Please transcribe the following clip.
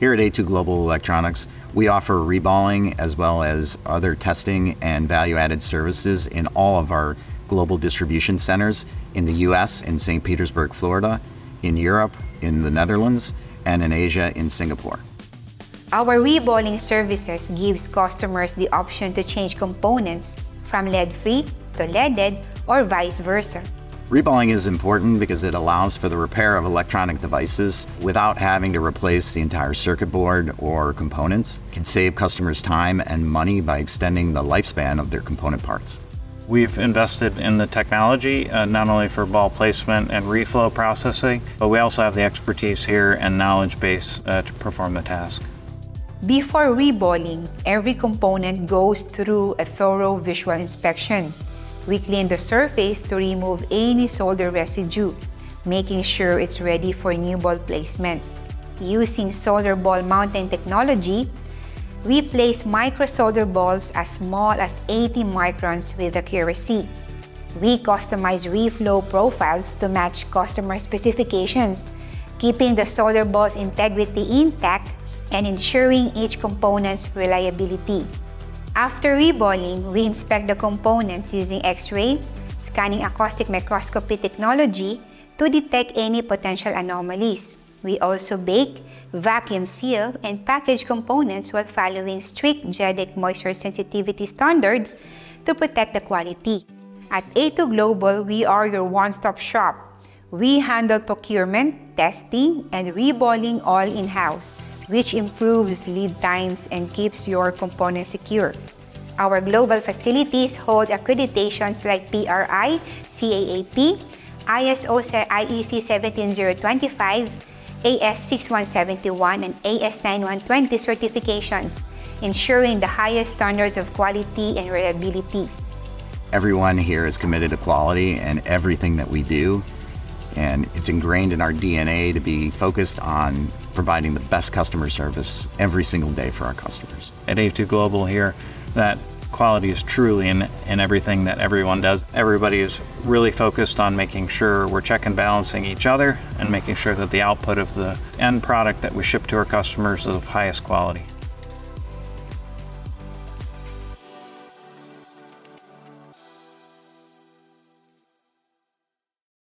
Here at A2 Global Electronics, we offer reballing as well as other testing and value-added services in all of our global distribution centers in the US, in St. Petersburg, Florida, in Europe, in the Netherlands, and in Asia, in Singapore. Our reballing services gives customers the option to change components from lead-free to leaded or vice versa. Reballing is important because it allows for the repair of electronic devices without having to replace the entire circuit board or components. It can save customers time and money by extending the lifespan of their component parts. We've invested in the technology, not only for ball placement and reflow processing, but we also have the expertise here and knowledge base to perform the task. Before reballing, every component goes through a thorough visual inspection. We clean the surface to remove any solder residue, making sure it's ready for new ball placement. Using solder ball mounting technology, we place micro solder balls as small as 80 microns with accuracy. We customize reflow profiles to match customer specifications, keeping the solder ball's integrity intact and ensuring each component's reliability. After reballing, we inspect the components using X-ray, scanning acoustic microscopy technology to detect any potential anomalies. We also bake, vacuum seal, and package components while following strict JEDEC moisture sensitivity standards to protect the quality. At A2 Global, we are your one-stop shop. We handle procurement, testing, and reballing all in-house, which improves lead times and keeps your components secure. Our global facilities hold accreditations like PRI, CAAP, ISO IEC 17025, AS6171, and AS9120 certifications, ensuring the highest standards of quality and reliability. Everyone here is committed to quality and everything that we do, and it's ingrained in our DNA to be focused on providing the best customer service every single day for our customers. At A2 Global here, that quality is truly in everything that everyone does. Everybody is really focused on making sure we're check and balancing each other and making sure that the output of the end product that we ship to our customers is of highest quality.